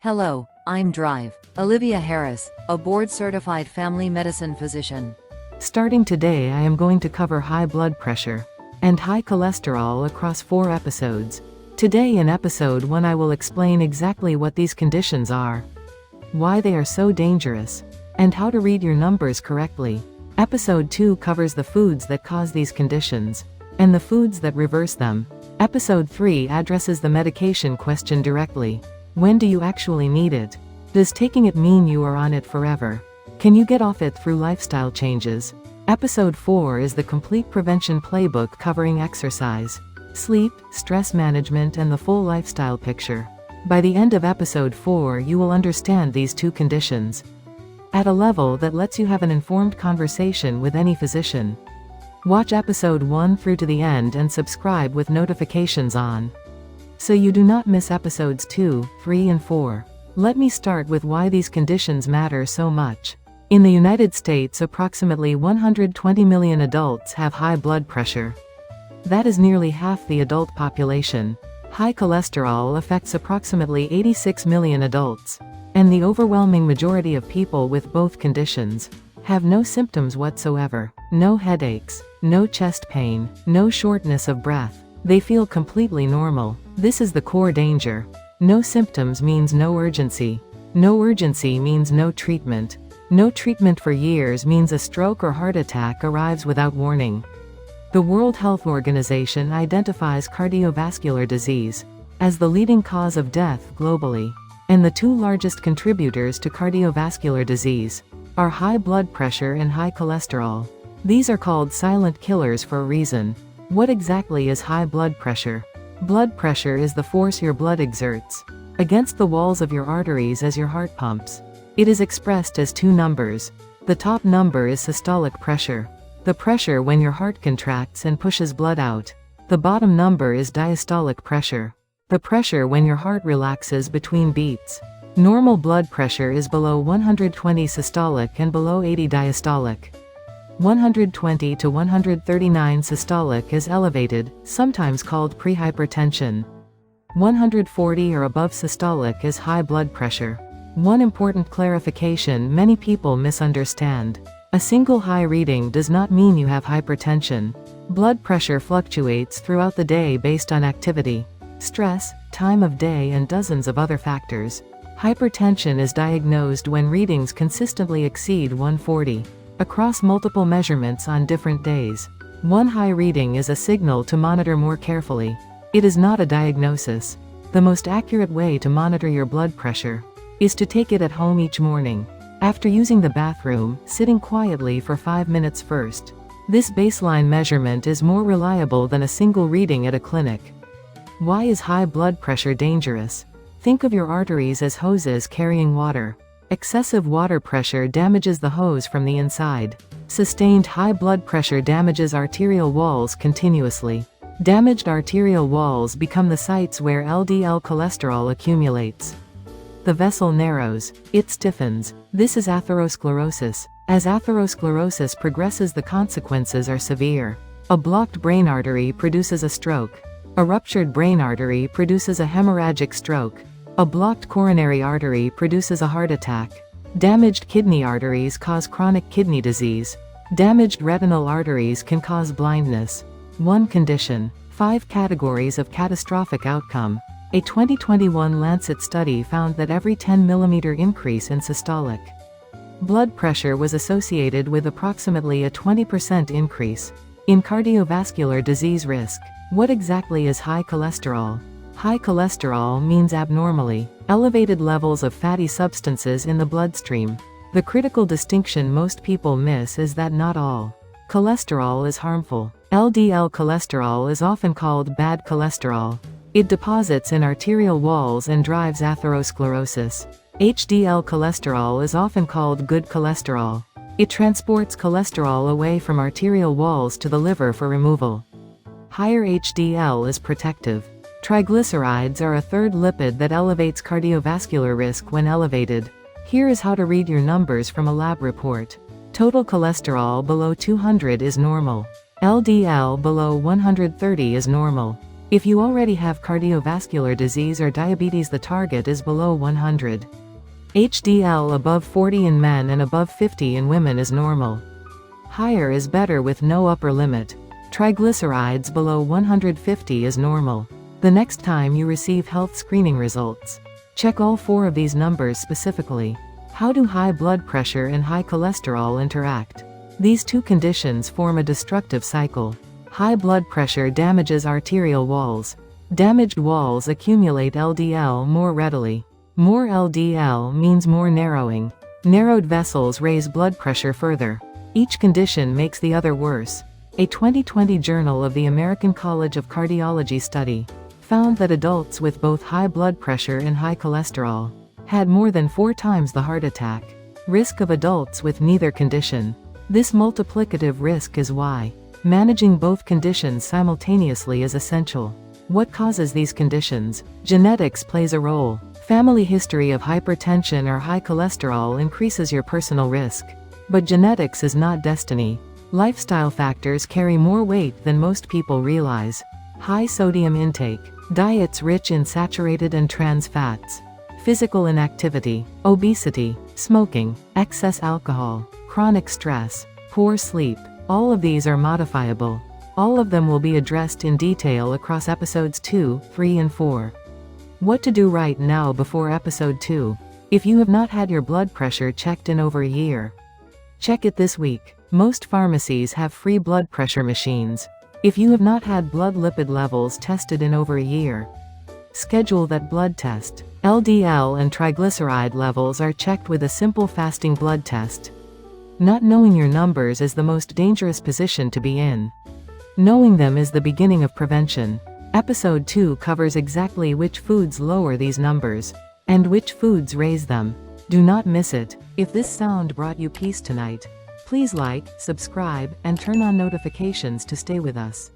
Hello, I'm Drive, Olivia Harris, a board-certified family medicine physician. Starting today, I am going to cover high blood pressure and high cholesterol across 4 episodes. Today in episode 1 I will explain exactly what these conditions are, why they are so dangerous, and how to read your numbers correctly. Episode 2 covers the foods that cause these conditions and the foods that reverse them. Episode 3 addresses the medication question directly. When do you actually need it? Does taking it mean you are on it forever? Can you get off it through lifestyle changes? Episode 4 is the complete prevention playbook covering exercise, sleep, stress management and the full lifestyle picture. By the end of episode 4 you will understand these 2 conditions at a level that lets you have an informed conversation with any physician. Watch episode 1 through to the end and subscribe with notifications on, so you do not miss episodes 2, 3 and 4. Let me start with why these conditions matter so much. In the United States, approximately 120 million adults have high blood pressure. That is nearly half the adult population. High cholesterol affects approximately 86 million adults, and the overwhelming majority of people with both conditions have no symptoms whatsoever. No headaches, no chest pain, no shortness of breath. They feel completely normal. This is the core danger. No symptoms means no urgency. No urgency means no treatment. No treatment for years means a stroke or heart attack arrives without warning. The World Health Organization identifies cardiovascular disease as the leading cause of death globally, and the 2 largest contributors to cardiovascular disease are high blood pressure and high cholesterol. These are called silent killers for a reason. What exactly is high blood pressure? Blood pressure is the force your blood exerts against the walls of your arteries as your heart pumps. It is expressed as 2 numbers. The top number is systolic pressure, the pressure when your heart contracts and pushes blood out. The bottom number is diastolic pressure, the pressure when your heart relaxes between beats. Normal blood pressure is below 120 systolic and below 80 diastolic. 120 to 139 systolic is elevated, sometimes called prehypertension. 140 or above systolic is high blood pressure. One important clarification many people misunderstand: a single high reading does not mean you have hypertension. Blood pressure fluctuates throughout the day based on activity, stress, time of day and dozens of other factors. Hypertension is diagnosed when readings consistently exceed 140. Across multiple measurements on different days. One high reading is a signal to monitor more carefully. It is not a diagnosis. The most accurate way to monitor your blood pressure is to take it at home each morning. After using the bathroom, sitting quietly for 5 minutes first. This baseline measurement is more reliable than a single reading at a clinic. Why is high blood pressure dangerous? Think of your arteries as hoses carrying water. Excessive water pressure damages the hose from the inside. Sustained high blood pressure damages arterial walls continuously. Damaged arterial walls become the sites where LDL cholesterol accumulates. The vessel narrows. It stiffens. This is atherosclerosis. As atherosclerosis progresses, the consequences are severe. A blocked brain artery produces a stroke. A ruptured brain artery produces a hemorrhagic stroke. A blocked coronary artery produces a heart attack. Damaged kidney arteries cause chronic kidney disease. Damaged retinal arteries can cause blindness. One condition, 5 categories of catastrophic outcome. A 2021 Lancet study found that every 10 mm increase in systolic blood pressure was associated with approximately a 20% increase in cardiovascular disease risk. What exactly is high cholesterol? High cholesterol means abnormally elevated levels of fatty substances in the bloodstream. The critical distinction most people miss is that not all cholesterol is harmful. LDL cholesterol is often called bad cholesterol. It deposits in arterial walls and drives atherosclerosis. HDL cholesterol is often called good cholesterol. It transports cholesterol away from arterial walls to the liver for removal. Higher HDL is protective. Triglycerides are a third lipid that elevates cardiovascular risk when elevated. Here is how to read your numbers from a lab report. Total cholesterol below 200 is normal. LDL below 130 is normal. If you already have cardiovascular disease or diabetes, the target is below 100. HDL above 40 in men and above 50 in women is normal. Higher is better with no upper limit. Triglycerides below 150 is normal. The next time you receive health screening results, check all 4 of these numbers specifically. How do high blood pressure and high cholesterol interact? These two conditions form a destructive cycle. High blood pressure damages arterial walls. Damaged walls accumulate LDL more readily. More LDL means more narrowing. Narrowed vessels raise blood pressure further. Each condition makes the other worse. A 2020 Journal of the American College of Cardiology study found that adults with both high blood pressure and high cholesterol had more than 4 times the heart attack risk of adults with neither condition. This multiplicative risk is why managing both conditions simultaneously is essential. What causes these conditions? Genetics plays a role. Family history of hypertension or high cholesterol increases your personal risk. But genetics is not destiny. Lifestyle factors carry more weight than most people realize. High sodium intake, diets rich in saturated and trans fats, physical inactivity, obesity, smoking, excess alcohol, chronic stress, poor sleep. All of these are modifiable. All of them will be addressed in detail across episodes 2, 3 and 4. What to do right now before episode 2. If you have not had your blood pressure checked in over a year, check it this week. Most pharmacies have free blood pressure machines. If you have not had blood lipid levels tested in over a year, schedule that blood test. LDL and triglyceride levels are checked with a simple fasting blood test. Not knowing your numbers is the most dangerous position to be in. Knowing them is the beginning of prevention. Episode 2 covers exactly which foods lower these numbers, and which foods raise them. Do not miss it. If this sound brought you peace tonight, please like, subscribe, and turn on notifications to stay with us.